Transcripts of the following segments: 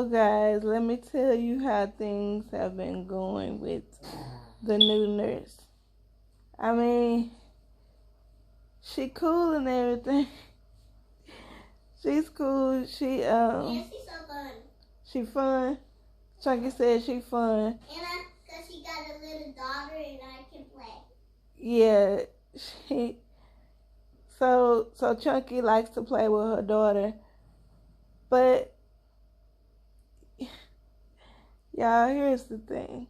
So, guys, let me tell you how things have been going with the new nurse. I mean, she cool and everything. She's cool. Yeah, she's so fun. She fun. Chunky said she fun. And cause she got a little daughter and I can play. Yeah, so Chunky likes to play with her daughter, but y'all, here's the thing.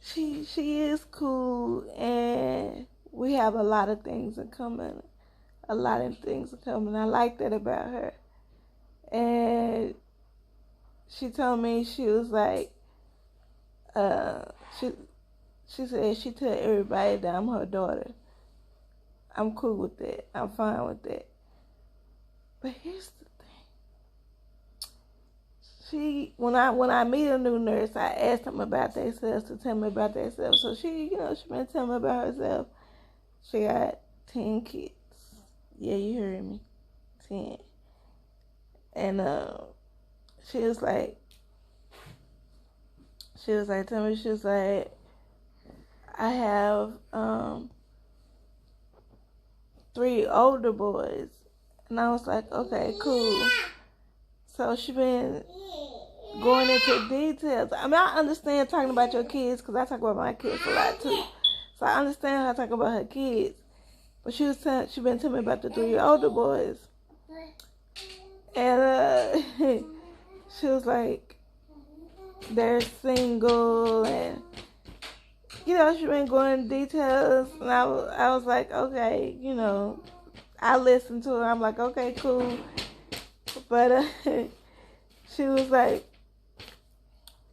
She is cool, and we have a lot of things in common. I like that about her. And she told me, she was like, she said she tell everybody that I'm her daughter. I'm cool with that. I'm fine with that. But here's the thing. When I meet a new nurse, I ask them about themselves to tell me about themselves. So she been telling me about herself. She got 10 kids. Yeah, you heard me. 10. And she was like, tell me, she was like, I have 3 older boys. And I was like, okay, cool. So she been going into details. I mean, I understand talking about your kids because I talk about my kids a lot too. So I understand her talking about her kids. But she been telling me about the 3 older boys. And she was like, they're single, and she been going into details. And I was like, okay, I listened to her. I'm like, okay, cool. But she was like,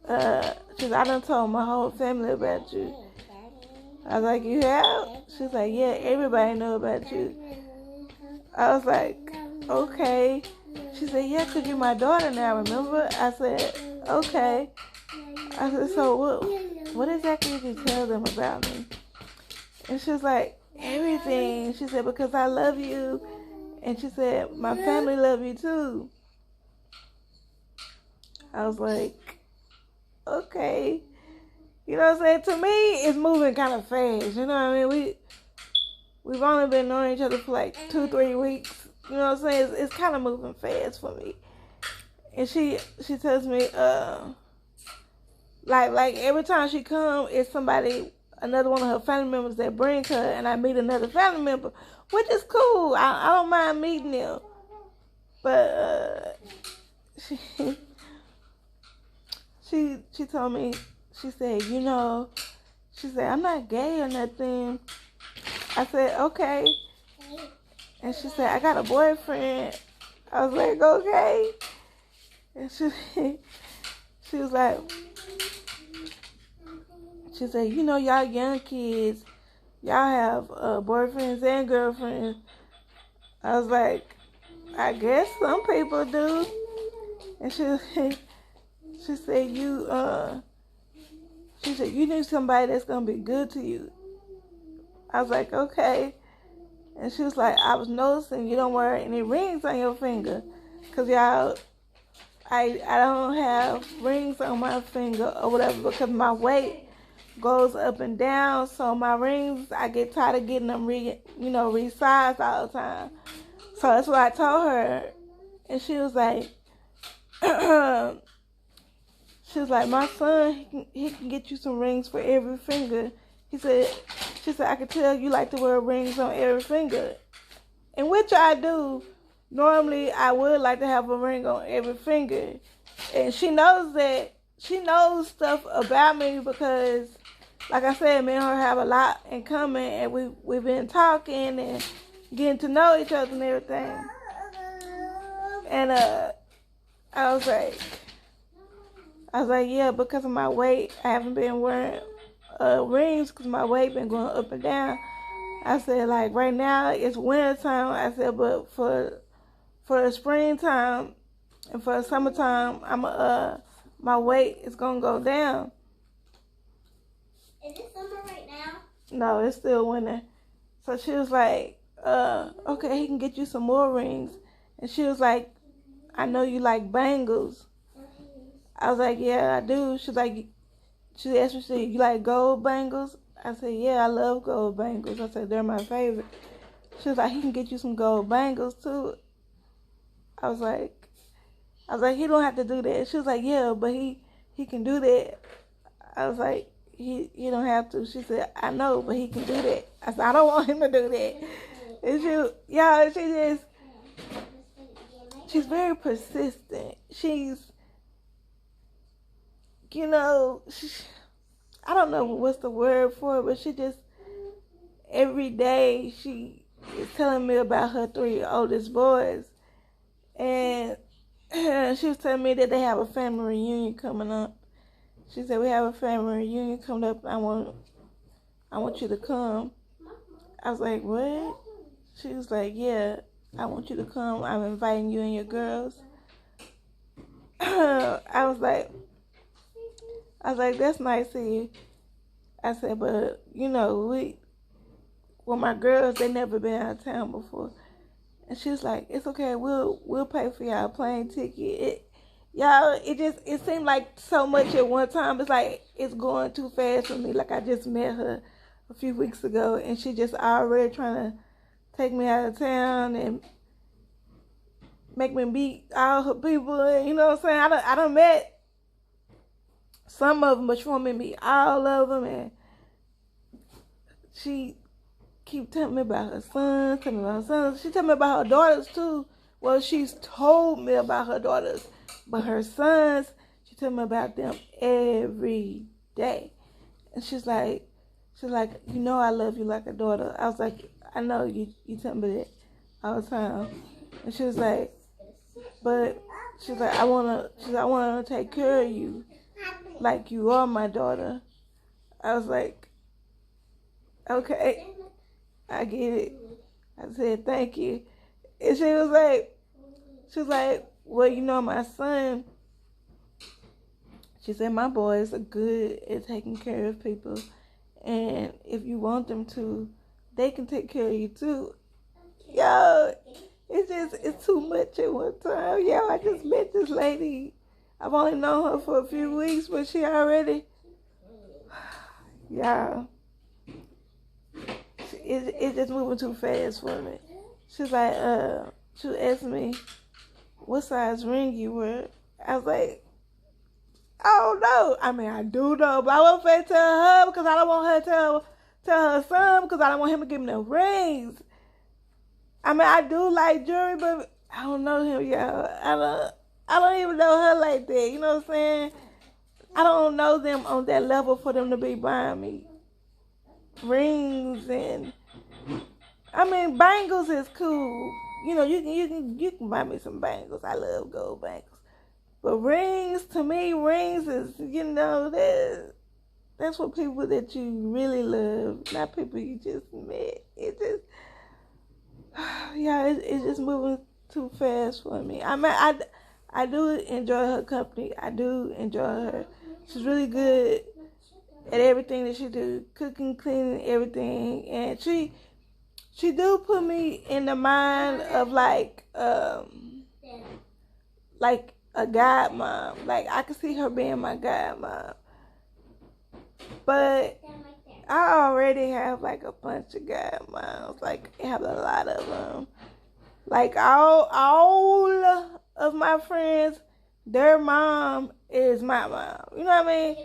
I done told my whole family about you. I was like, you have? She was like, yeah, everybody know about you. I was like, okay. She said, yeah, because you're my daughter now, remember? I said, okay. I said, so what exactly did you tell them about me? And she was like, everything. She said, because I love you. And she said, my family love you too. I was like, okay. You know what I'm saying? To me, it's moving kind of fast. You know what I mean? We've only been knowing each other for like 2-3 weeks. You know what I'm saying? It's kind of moving fast for me. And she tells me, like every time she come, it's another one of her family members that brings her, and I meet another family member, which is cool. I don't mind meeting them. But she told me, she said, she said, I'm not gay or nothing. I said, okay. And she said, I got a boyfriend. I was like, okay. And she was like, she said, y'all young kids, y'all have boyfriends and girlfriends. I was like, I guess some people do. And she said, you need somebody that's going to be good to you. I was like, okay. And she was like, I was noticing you don't wear any rings on your finger. Because y'all, I don't have rings on my finger or whatever because my weight goes up and down. So my rings, I get tired of getting them resized all the time. So that's what I told her. And she was like, my son, he can get you some rings for every finger. She said, I could tell you like to wear rings on every finger. And which I do. Normally, I would like to have a ring on every finger. And she knows that. She knows stuff about me because, like I said, me and her have a lot in common. And we've been talking and getting to know each other and everything. And I was like, yeah, because of my weight, I haven't been wearing rings because my weight been going up and down. I said, like, right now it's winter time. I said, but for the springtime and for the summertime, my weight is gonna go down. Is it summer right now? No, it's still winter. So she was like, okay, he can get you some more rings. And she was like, I know you like bangles. I was like, yeah, I do. She asked me, she said, you like gold bangles? I said, yeah, I love gold bangles. I said, they're my favorite. She was like, he can get you some gold bangles too. I was like, he don't have to do that. She was like, yeah, but he can do that. I was like, he don't have to. She said, I know, but he can do that. I said, I don't want him to do that. And she's very persistent. She's, I don't know what's the word for it, but she just, every day she is telling me about her 3 oldest boys. And she was telling me that they have a family reunion coming up. She said, we have a family reunion coming up. I want you to come. I was like, what? She was like, yeah, I want you to come. I'm inviting you and your girls. I was like, that's nice of you. I said, but, my girls, they never been out of town before. And she was like, it's okay, we'll pay for y'all plane ticket. It seemed like so much at one time. It's like it's going too fast for me. Like I just met her a few weeks ago and she just already trying to take me out of town and make me meet all her people. And you know what I'm saying? I done met some of them, but she want me to meet all of them. And she keep telling me about her sons, She tell me about her daughters too. Well, she's told me about her daughters, but her sons, she tell me about them every day. And she's like, I love you like a daughter. I was like, I know you tell me that all the time. And she was like, but she's like, I wanna take care of you like you are my daughter. I was like, okay, I get it. I said, thank you. And she was like, well, my son, she said, my boys are good at taking care of people. And if you want them to, they can take care of you too. Yo, it's too much at one time. Yo, I just met this lady. I've only known her for a few weeks, but she already, yeah. It's just moving too fast for me. She's like, she asked me what size ring you wear. I was like, I don't know. I mean, I do know, but I won't say tell her because I don't want her to tell her son because I don't want him to give me no rings. I mean, I do like jewelry, but I don't know him, y'all. I don't even know her like that. You know what I'm saying? I don't know them on that level for them to be buying me rings. And I mean, bangles is cool. You can buy me some bangles. I love gold bangles. But rings, to me, rings is, that's for people that you really love, not people you just met. It's just moving too fast for me. I mean, I do enjoy her company. I do enjoy her. She's really good at everything that she do, cooking, cleaning, everything. And she do put me in the mind of like a godmom. Like I can see her being my godmom. But I already have like a bunch of godmoms. Like I have a lot of them. Like all of my friends, their mom is my mom. You know what I mean?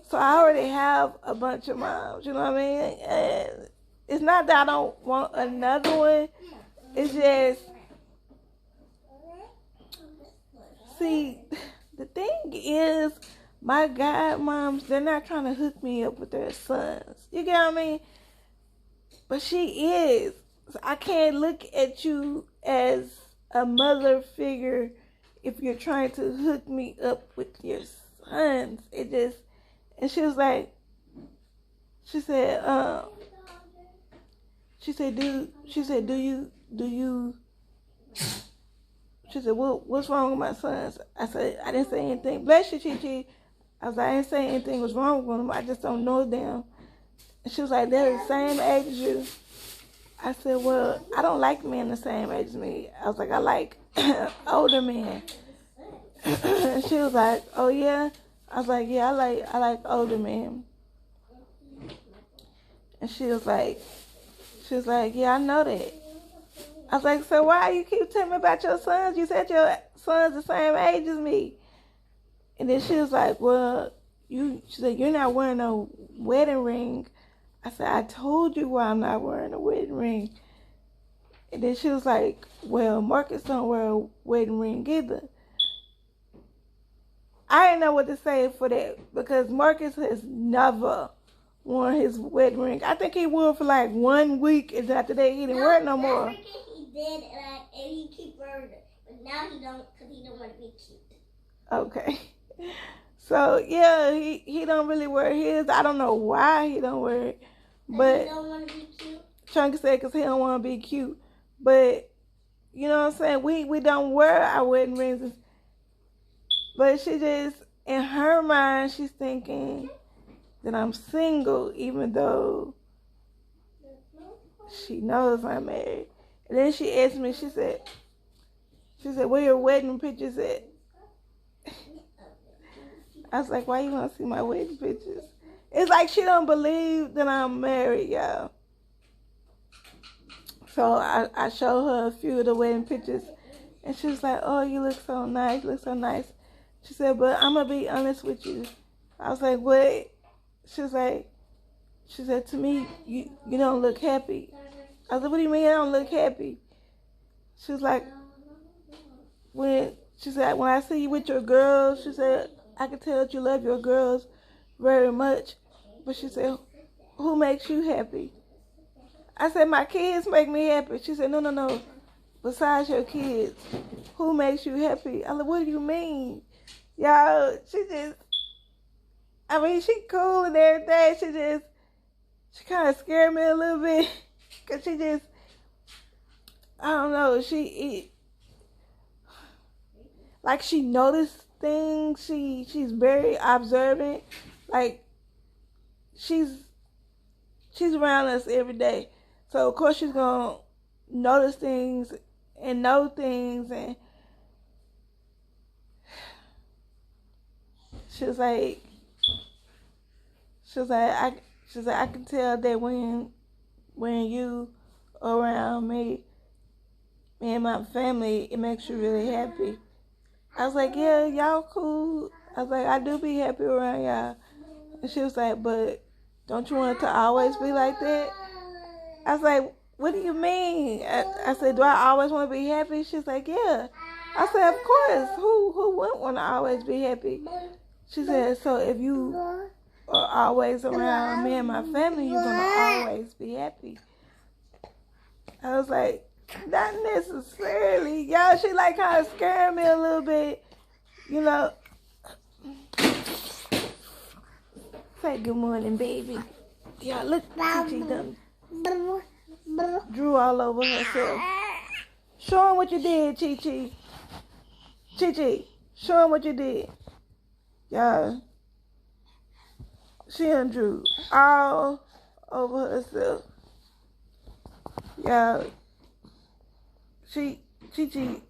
So I already have a bunch of moms. You know what I mean? And it's not that I don't want another one. It's just, see, the thing is, my godmoms, they're not trying to hook me up with their sons. You get what I mean? But she is. So I can't look at you as a mother figure if you're trying to hook me up with your sons. And she was like, she said, what's wrong with my sons? I said, I didn't say anything. Bless you, Chi. I was like, I didn't say anything was wrong with them. I just don't know them. And she was like, they're the same age as you. I said, well, I don't like men the same age as me. I was like, I like older men. And she was like, "Oh yeah." I was like, "Yeah, I like older men." And she was like, "Yeah, I know that." I was like, "So why you keep telling me about your sons? You said your son's the same age as me." And then she was like, "Well, she said, you're not wearing a wedding ring." I said, "I told you why I'm not wearing a wedding ring." And then she was like, "Well, Marcus don't wear a wedding ring either." I didn't know what to say for that because Marcus has never worn his wedding ring. I think he wore it for like 1 week, and after that he didn't wear it no more. He did, and he keep wearing it, but now he don't because he don't want to be cute. Okay. So yeah, he don't really wear his. I don't know why he don't wear it, but he don't want to be cute. Chunky said because he don't want to be cute. But you know what I'm saying? We don't wear our wedding rings. But she just, in her mind, she's thinking that I'm single, even though she knows I'm married. And then she asked me, she said, "Where your wedding pictures at?" I was like, "Why you want to see my wedding pictures?" It's like she don't believe that I'm married, y'all. So I showed her a few of the wedding pictures, and she was like, "Oh, you look so nice, She said, "But I'm going to be honest with you." I was like, "What?" She said to me, you don't look happy. I said, "What do you mean I don't look happy?" She was like, when I see you with your girls, she said, "I can tell that you love your girls very much." But she said, "Who makes you happy?" I said, "My kids make me happy." She said, No. Besides your kids, who makes you happy?" I said, "What do you mean?" Y'all, she cool and everything. She kind of scared me a little bit. Because I don't know, like she noticed things. She's very observant. Like, she's around us every day. So, of course, she's going to notice things and know things. And she was like, I can tell that when you are around me and my family, it makes you really happy. I was like, "Yeah, y'all cool." I was like, "I do be happy around y'all." And she was like, "But don't you want it to always be like that?" I was like, "What do you mean?" I said, "Do I always want to be happy?" She's like, "Yeah." I said, "Of course. Who wouldn't want to always be happy?" She said, "So if you are always around me and my family, you're going to always be happy." I was like, "Not necessarily." Y'all, she like kind of scared me a little bit. You know. Say good morning, baby. Y'all, look, Chi done drew all over herself. Show him what you did, Chi. Chi, show him what you did. Y'all, she done drew all over herself. Y'all, Chi, you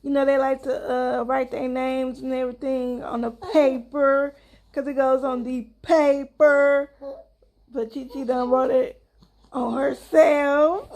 know, they like to write their names and everything on the paper because it goes on the paper. But Chi done wrote it on herself.